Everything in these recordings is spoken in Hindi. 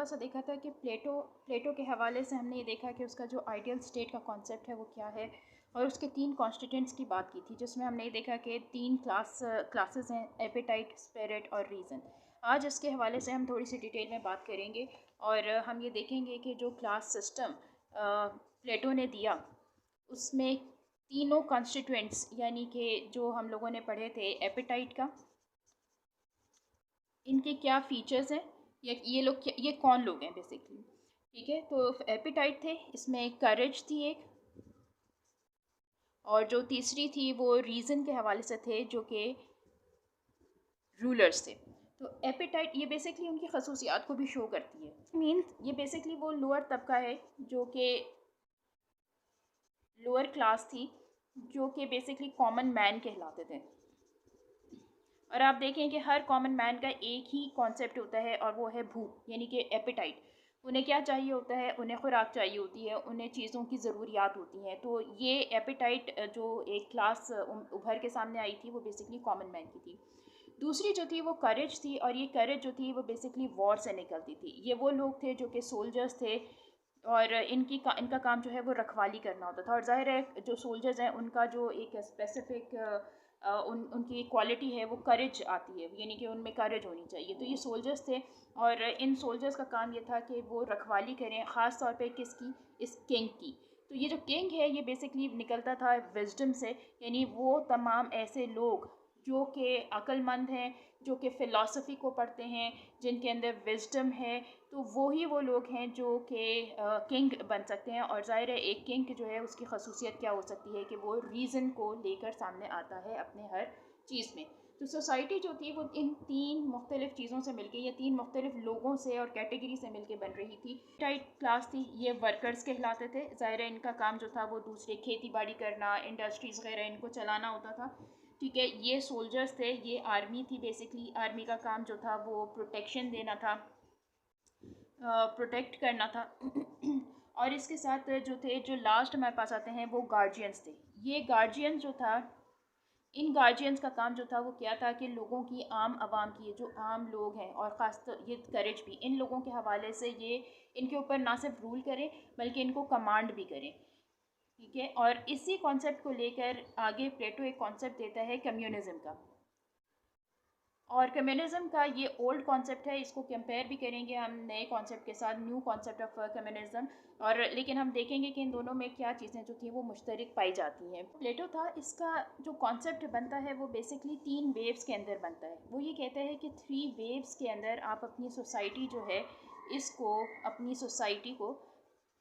सा देखा था कि प्लेटो के हवाले से हमने ये देखा कि उसका जो आइडियल स्टेट का कॉन्सेप्ट है वो क्या है, और उसके 3 कॉन्स्टिट्यूंट्स की बात की थी, जिसमें हमने ये देखा कि 3 क्लासेस हैं: एपेटाइट, स्पिरिट और रीज़न। आज इसके हवाले से हम थोड़ी सी डिटेल में बात करेंगे और हम ये देखेंगे कि जो क्लास सिस्टम प्लेटो ने दिया उसमें तीनों कॉन्स्टिट्यूएंट्स, यानी कि जो हम लोगों ने पढ़े थे एपेटाइट का, इनके क्या फ़ीचर्स हैं, या ये कौन लोग हैं बेसिकली। ठीक है, तो एपेटाइट थे, इसमें करेज थी एक, और जो तीसरी थी वो रीज़न के हवाले से थे, जो कि रूलर्स थे। तो एपेटाइट ये बेसिकली उनकी खसूसियात को भी शो करती है। मीन्स ये बेसिकली वो लोअर तबका है जो कि लोअर क्लास थी, जो कि बेसिकली कॉमन मैन कहलाते थे। और आप देखें कि हर कॉमन मैन का एक ही कॉन्सेप्ट होता है, और वो है भूख, यानी कि एपेटाइट। उन्हें क्या चाहिए होता है? उन्हें खुराक चाहिए होती है, उन्हें चीज़ों की ज़रूरियात होती हैं। तो ये एपेटाइट जो एक क्लास उभर के सामने आई थी, वो बेसिकली कॉमन मैन की थी। दूसरी जो थी वो करेज थी, और ये करेज जो थी वो बेसिकली वॉर से निकलती थी। ये वो लोग थे जो कि सोल्जर्स थे, और इनका काम जो है वो रखवाली करना होता था। और ज़ाहिर है जो सोल्जर्स हैं उनका जो एक स्पेसिफिक उनकी क्वालिटी है वो करेज आती है, यानी कि उनमें करेज होनी चाहिए। तो ये सोल्जर्स थे, और इन सोल्जर्स का काम ये था कि वो रखवाली करें, ख़ास तौर पे किसकी? इस किंग की। तो ये जो किंग है ये बेसिकली निकलता था विजडम से, यानी वो तमाम ऐसे लोग जो कि अक्लमंद हैं, जो कि फ़िलासफ़ी को पढ़ते हैं, जिनके अंदर विजडम है, तो वो लोग हैं जो कि किंग बन सकते हैं। और ज़ाहिर है एक किंग जो है उसकी खसूसियत क्या हो सकती है कि वो रीज़न को लेकर सामने आता है अपने हर चीज़ में। तो सोसाइटी जो थी वो इन 3 मुख्तलिफ़ चीज़ों से मिलके, या 3 मुख्तलिफ़ लोगों से और कैटेगरी से मिलके बन रही थी। टाइट क्लास थी, ये वर्कर्स कहलाते थे। ज़ाहिर है इनका काम जो था वो दूसरे खेती बाड़ी करना, इंडस्ट्रीज़ वगैरह इनको चलाना होता था। ठीक है, ये सोल्जर्स थे, ये आर्मी थी। बेसिकली आर्मी का काम जो था वो प्रोटेक्शन देना था, प्रोटेक्ट करना था। और इसके साथ जो थे, जो लास्ट हमारे पास आते हैं, वो गार्जियंस थे। ये गार्जियंस जो था, इन गार्जियंस का काम जो था वो क्या था कि लोगों की, आम आवाम की, जो आम लोग हैं, और ख़ास तो ये करेज भी, इन लोगों के हवाले से ये इनके ऊपर ना सिर्फ रूल करें बल्कि इनको कमांड भी करें। ठीक है, और इसी कॉन्सेप्ट को लेकर आगे प्लेटो एक कॉन्सेप्ट देता है कम्युनिज़म का। और कम्युनिज़म का ये ओल्ड कॉन्सेप्ट है, इसको कंपेयर भी करेंगे हम नए कॉन्सेप्ट के साथ, न्यू कॉन्सेप्ट ऑफ कम्युनिज़म। और लेकिन हम देखेंगे कि इन दोनों में क्या चीज़ें जो थी वो मुश्तरक पाई जाती हैं। प्लेटो था, इसका जो कॉन्सेप्ट बनता है वो बेसिकली 3 वेव्स के अंदर बनता है। वो ये कहता है कि 3 वेव्स के अंदर आप अपनी सोसाइटी जो है, इसको, अपनी सोसाइटी को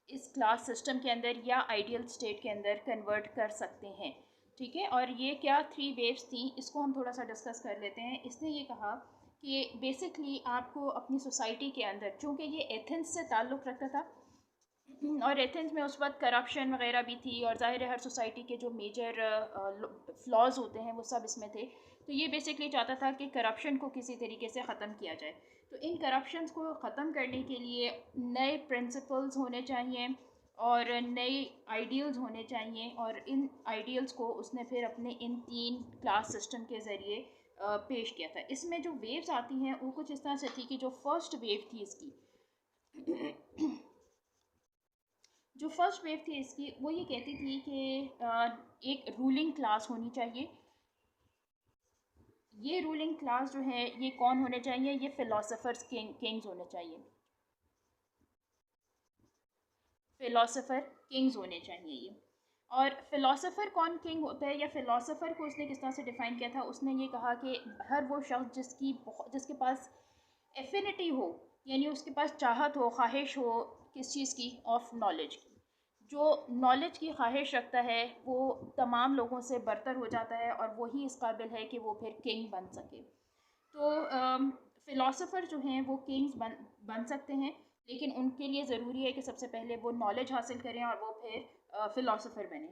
इस क्लास सिस्टम के अंदर या आइडियल स्टेट के अंदर कन्वर्ट कर सकते हैं। ठीक है, और ये क्या 3 वेव्स थी, इसको हम थोड़ा सा डिस्कस कर लेते हैं। इसने ये कहा कि बेसिकली आपको अपनी सोसाइटी के अंदर, चूँकि ये एथेंस से ताल्लुक़ रखता था, और एथेंस में उस वक्त करप्शन वगैरह भी थी, और ज़ाहिर है हर सोसाइटी के जो मेजर फ्लॉज होते हैं वो सब इसमें थे। तो ये बेसिकली चाहता था कि करप्शन को किसी तरीके से ख़त्म किया जाए। तो इन करप्शंस को ख़त्म करने के लिए नए प्रिंसिपल्स होने चाहिए, और नए आइडियल्स होने चाहिए, और इन आइडियल्स को उसने फिर अपने इन 3 क्लास सिस्टम के ज़रिए पेश किया था। इसमें जो वेव्स आती हैं वो कुछ इस तरह से थी कि जो फर्स्ट वेव थी इसकी, जो फर्स्ट वेव थी इसकी, वो ये कहती थी कि एक रूलिंग क्लास होनी चाहिए। ये रूलिंग क्लास जो है ये कौन होने चाहिए? ये फ़िलासफ़र्स, किंग्स होने चाहिए। फ़िलासफ़र किंग्स होने चाहिए ये। और फ़िलासफ़र कौन किंग होता है, या फ़िलासफ़र को उसने किस तरह से डिफ़ाइन किया था? उसने ये कहा कि हर वो शख्स जिसके पास एफ़िनिटी हो, यानी उसके पास चाहत हो, ख़्वाहिश हो, किस चीज़ की? ऑफ नॉलेज की। जो नॉलेज की ख्वाहिश रखता है वो तमाम लोगों से बरतर हो जाता है, और वही इस काबिल है कि वो फिर किंग बन सके। तो फ़िलासफ़र जो हैं वो किंग्स बन सकते हैं, लेकिन उनके लिए ज़रूरी है कि सबसे पहले वो नॉलेज हासिल करें और वो फिर फ़िलासफ़र बने।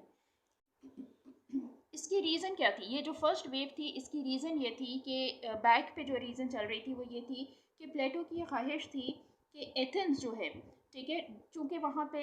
इसकी रीज़न क्या थी? ये जो फर्स्ट वेव थी इसकी रीज़न ये थी कि बैक पे जो रीज़न चल रही थी वो ये थी कि प्लेटो की ये ख्वाहिश थी कि एथेंस जो है, ठीक है, चूँकि वहाँ पे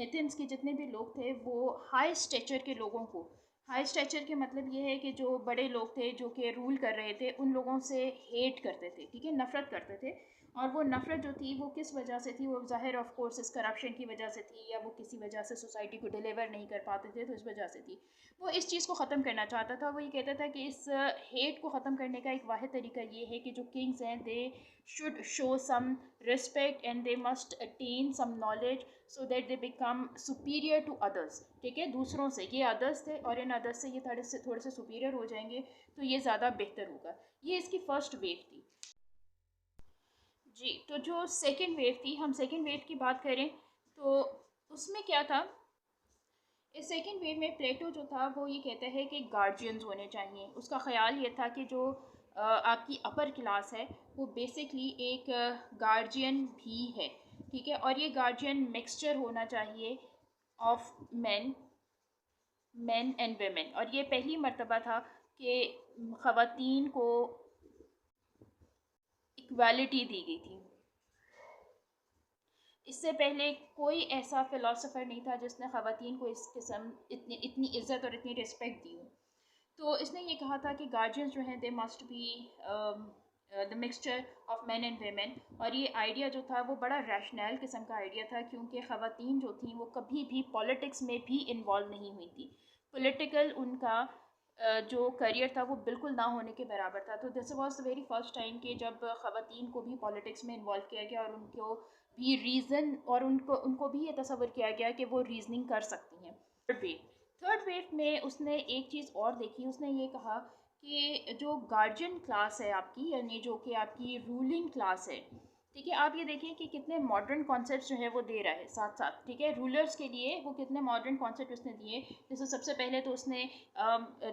एथेंस के जितने भी लोग थे वो हाई स्टेचर के लोगों को, हाई स्टेचर के मतलब ये है कि जो बड़े लोग थे जो कि रूल कर रहे थे, उन लोगों से हेट करते थे, ठीक है, नफ़रत करते थे। और वो नफ़रत जो थी वो किस वजह से थी, वो ज़ाहिर ऑफ कोर्स इस करप्शन की वजह से थी, या वो किसी वजह से सोसाइटी को डिलीवर नहीं कर पाते थे तो इस वजह से थी। वो इस चीज़ को ख़त्म करना चाहता था। वो ये कहता था कि इस हेट को ख़त्म करने का एक वाहिद तरीका ये है कि जो किंग्स हैं they should show some respect and they must attain some knowledge so that they become superior to others. ठीक है, दूसरों से, ये अदर्स थे और इन अदर्स से ये थोड़े से सुपीरियर हो जाएंगे तो ये ज़्यादा बेहतर होगा। ये इसकी फ़र्स्ट वेव थी। जी, तो जो सेकंड वेव थी, हम सेकंड वेव की बात करें तो उसमें क्या था, इस सेकंड वेव में प्लेटो जो था वो ये कहता है कि गार्जियंस होने चाहिए। उसका ख़्याल ये था कि जो आपकी अपर क्लास है वो बेसिकली एक गार्जियन भी है। ठीक है, और ये गार्जियन मिक्सचर होना चाहिए ऑफ मेन एंड वेमेन। और ये पहली मर्तबा था कि ख़वातीन को इक्वालिटी दी गई थी। इससे पहले कोई ऐसा फ़िलासफ़र नहीं था जिसने ख़वातीन को इस किस्म इतनी इतनी इज़्ज़त और इतनी रिस्पेक्ट दी हो। तो इसने ये कहा था कि गार्जियंस जो हैं they must be the mixture of man and women. और ये आइडिया जो था वो बड़ा रैशनल किस्म का आइडिया था, क्योंकि ख़वातीन जो थी वो कभी भी पॉलिटिक्स में भी इन्वॉल्व नहीं हुई थी। पॉलिटिकल उनका जो करियर था वो बिल्कुल ना होने के बराबर था। तो this was the very first time कि जब ख़वातीन को भी पॉलिटिक्स में इन्वॉल्व किया गया, और उनको भी रीज़न, और उनको उनको भी ये तसव्वुर किया गया कि वो रीजनिंग कर सकती हैं। थर्ड वेव में उसने एक चीज़ और देखी। उसने ये कहा कि जो गार्जियन क्लास है आपकी, यानी जो कि आपकी रूलिंग क्लास है, ठीक है, आप ये देखें कि कितने मॉडर्न कॉन्सेप्ट्स जो है वो दे रहा है साथ साथ। ठीक है, रूलर्स के लिए वो कितने मॉडर्न कॉन्सेप्ट उसने दिए। जैसे सबसे पहले तो उसने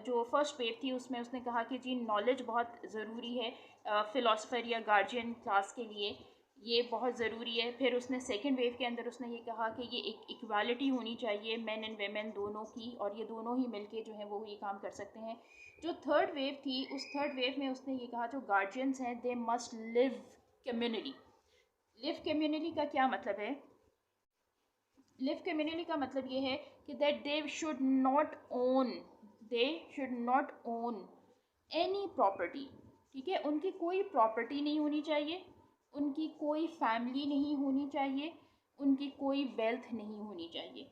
जो फर्स्ट वेव थी उसमें उसने कहा कि जी नॉलेज बहुत ज़रूरी है फ़िलासफ़र या गार्जियन क्लास के लिए, ये बहुत ज़रूरी है। फिर उसने सेकंड वेव के अंदर उसने ये कहा कि ये एक इक्वालिटी होनी चाहिए मेन एंड वेमेन दोनों की, और ये दोनों ही मिलके जो है वो ये काम कर सकते हैं। जो थर्ड वेव थी, उस थर्ड वेव में उसने ये कहा जो गार्जियंस हैं they must live community. Live community का क्या मतलब है? लिव कम्युनिटी का मतलब ये है कि that they should not own any property. ठीक है, उनकी कोई प्रॉपर्टी नहीं होनी चाहिए, उनकी कोई फैमिली नहीं होनी चाहिए, उनकी कोई वेल्थ नहीं होनी चाहिए।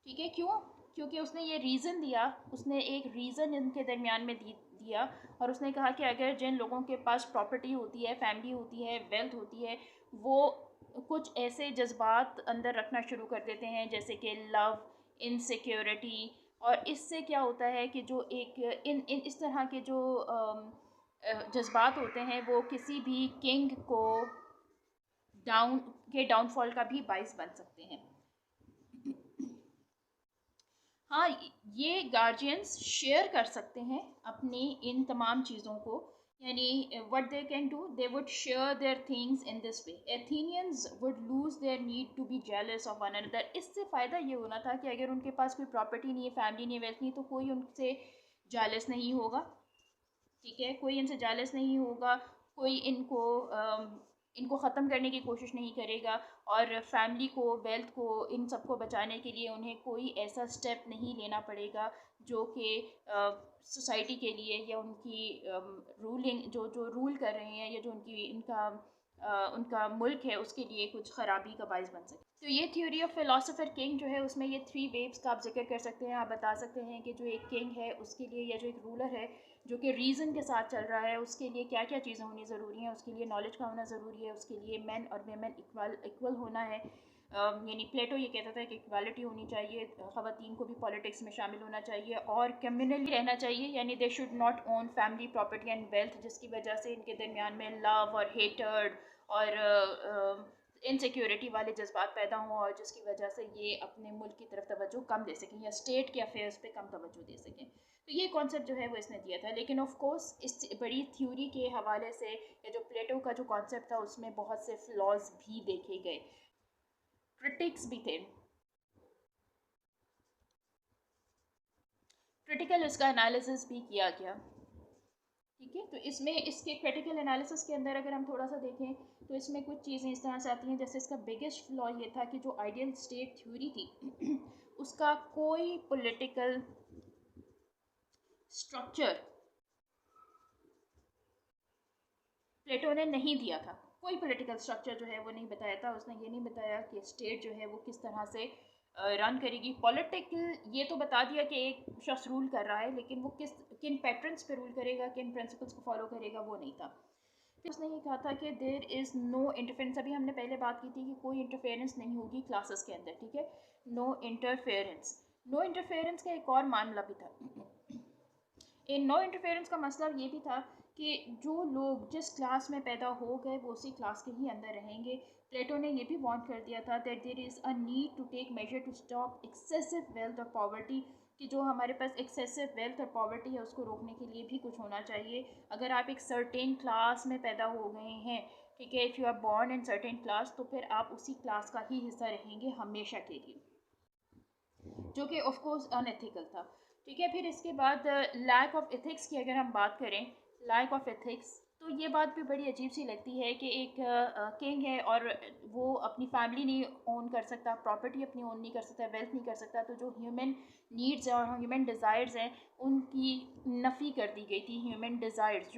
ठीक है, क्यों? क्योंकि उसने ये रीज़न दिया, उसने एक रीज़न इनके दरमियान में दिया, और उसने कहा कि अगर जिन लोगों के पास प्रॉपर्टी होती है, फैमिली होती है, वेल्थ होती है, वो कुछ ऐसे जज्बात अंदर रखना शुरू कर देते हैं जैसे कि लव, इनसिक्योरिटी। और इससे क्या होता है कि जो एक इन इन इस तरह के जो जज्बात होते हैं वो किसी भी किंग को डाउनफॉल का भी बाइस बन सकते हैं। हाँ, ये गार्जियंस शेयर कर सकते हैं अपनी इन तमाम चीज़ों को, यानी what they can do, they would share their things in this way. Athenians would lose their need to be jealous of one another. इससे फ़ायदा ये होना था कि अगर उनके पास कोई प्रॉपर्टी नहीं है, फैमिली नहीं है, वेल्थ नहीं, तो कोई उनसे जेलस नहीं होगा। ठीक है, कोई इनसे जालस नहीं होगा, कोई इनको ख़त्म करने की कोशिश नहीं करेगा, और फैमिली को, वेल्थ को, इन सबको बचाने के लिए उन्हें कोई ऐसा स्टेप नहीं लेना पड़ेगा जो कि सोसाइटी के लिए या उनकी रूलिंग जो जो रूल कर रहे हैं, या जो उनका मुल्क है उसके लिए कुछ ख़राबी का बायस बन सके। तो ये थ्योरी ऑफ फिलोसोफर किंग जो है उसमें ये थ्री वेव्स का आप जिक्र कर सकते हैं। आप बता सकते हैं कि जो एक किंग है उसके लिए, या जो एक रूलर है जो कि रीज़न के साथ चल रहा है, उसके लिए क्या क्या चीज़ें होनी ज़रूरी हैं। उसके लिए नॉलेज का होना ज़रूरी है, उसके लिए मैन और वेमेन इक्वल होना है। यानी प्लेटो ये कहता था कि इक्वालिटी होनी चाहिए, ख़वातीन को भी पॉलिटिक्स में शामिल होना चाहिए, और कम्युनली रहना चाहिए, यानी they should not own family property and wealth, जिसकी वजह से इनके दरमियान में लव और हेटर्ड और इनसिक्योरिटी वाले जज्बात पैदा हों, और जिसकी वजह से ये अपने मुल्क की तरफ तवज्जो कम दे सकें या स्टेट के अफेयर्स पे कम तवज्जो दे सकें। तो ये कॉन्सेप्ट जो है वो इसने दिया था। लेकिन ऑफ कोर्स इस बड़ी थ्योरी के हवाले से, या जो प्लेटो का जो कॉन्सेप्ट था उसमें बहुत से फ्लॉज भी देखे गए, क्रिटिक्स भी थे। क्रिटिकल इसका एनालिसिस भी किया गया। ठीक है, तो इसमें इसके क्रिटिकल एनालिसिस के अंदर अगर हम थोड़ा सा देखें तो इसमें कुछ चीज़ें इस तरह से आती हैं। जैसे इसका बिगेस्ट फ्लॉ ये था कि जो आइडियल स्टेट थ्योरी थी उसका कोई पॉलिटिकल स्ट्रक्चर प्लेटो ने नहीं दिया था। कोई पॉलिटिकल स्ट्रक्चर जो है वो नहीं बताया था। उसने ये नहीं बताया कि स्टेट जो है वो किस तरह से रन करेगी। पॉलिटिकल ये तो बता दिया कि एक शख्स रूल कर रहा है, लेकिन वो किन पैटर्न्स पे रूल करेगा, किन प्रिंसिपल्स को फॉलो करेगा, वो नहीं था। फिर उसने ये कहा था कि देयर इज़ नो इंटरफेरेंस। अभी हमने पहले बात की थी कि कोई इंटरफेरेंस नहीं होगी क्लासेस के अंदर, ठीक है, नो इंटरफेरेंस। नो इंटरफेरेंस का एक और मामला भी था। इन नो इंटरफेरेंस का मतलब ये भी था कि जो लोग जिस क्लास में पैदा हो गए वो उसी क्लास के ही अंदर रहेंगे। प्लेटो ने ये भी वार्न कर दिया था that there is a need to take measure to stop excessive wealth और पॉवर्टी, कि जो हमारे पास एक्सेसिव वेल्थ और पॉवर्टी है उसको रोकने के लिए भी कुछ होना चाहिए। अगर आप एक सर्टेन क्लास में पैदा हो गए हैं, ठीक है, if you are born in certain class, तो फिर आप उसी क्लास का ही हिस्सा रहेंगे हमेशा के लिए, जो कि ऑफ कोर्स अनएथिकल था। ठीक है, फिर इसके बाद लैक ऑफ एथिक्स की अगर हम बात करें, लैक ऑफ एथिक्स, तो ये बात भी बड़ी अजीब सी लगती है कि एक किंग है और वो अपनी फैमिली नहीं ओन कर सकता, प्रॉपर्टी अपनी ओन नहीं कर सकता, वेल्थ नहीं कर सकता, तो जो ह्यूमन नीड्स हैं और ह्यूमन डिज़ायर्स हैं उनकी नफ़ी कर दी गई थी। ह्यूमन डिज़ायर्स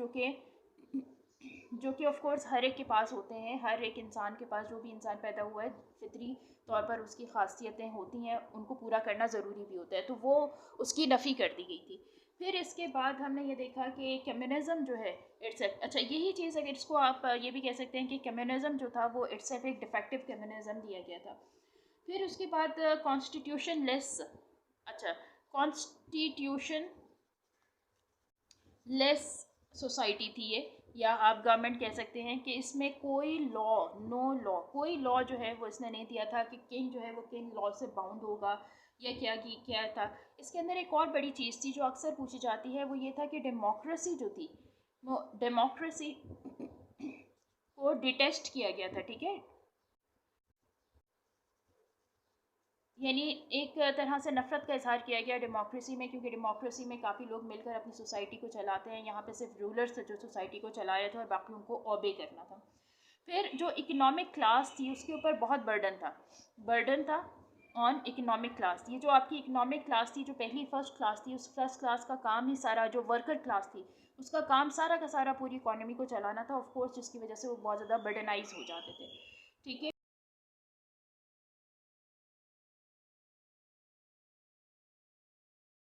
जो कि ऑफ कोर्स हर एक के पास होते हैं, हर एक इंसान के पास, जो भी इंसान पैदा हुआ है फितरी तौर पर उसकी खासियतें होती हैं, उनको पूरा करना ज़रूरी भी होता है, तो वो उसकी नफ़ी कर दी गई थी। फिर इसके बाद हमने ये देखा कि कम्युनिज़म जो है इट्सेल्फ, अच्छा यही चीज़ अगर इसको आप ये भी कह सकते हैं कि कम्युनिज़म जो था वो इट्सेल्फ एक डिफेक्टिव कम्युनिज़म दिया गया था। फिर उसके बाद कॉन्स्टिट्यूशन लेस, अच्छा कॉन्स्टिट्यूशन लेस सोसाइटी थी ये, या आप गवर्नमेंट कह सकते हैं कि इसमें कोई लॉ, नो लॉ, कोई लॉ जो है वो इसने नहीं दिया था कि किंग जो है वो किंग लॉ से बाउंड होगा या क्या था। इसके अंदर एक और बड़ी चीज़ थी जो अक्सर पूछी जाती है, वो ये था कि डेमोक्रेसी जो थी वो डेमोक्रेसी को डिटेस्ट किया गया था, ठीक है, यानी एक तरह से नफ़रत का इजहार किया गया डेमोक्रेसी में, क्योंकि डेमोक्रेसी में काफ़ी लोग मिलकर अपनी सोसाइटी को चलाते हैं। यहाँ पे सिर्फ रूलर्स थे जो सोसाइटी को चला रहे थे और बाकी उनको ओबे करना था। फिर जो इकोनॉमिक क्लास थी उसके ऊपर बहुत बर्डन था ऑन इकोनॉमिक क्लास। ये जो आपकी इकोनॉमिक क्लास थी, जो पहली फर्स्ट क्लास थी, उस फर्स्ट क्लास का काम ही सारा, जो वर्कर क्लास थी उसका काम सारा का सारा पूरी इकोनॉमी को चलाना था, ऑफ कोर्स, जिसकी वजह से वो बहुत ज़्यादा बर्डनाइज हो जाते थे, ठीक है।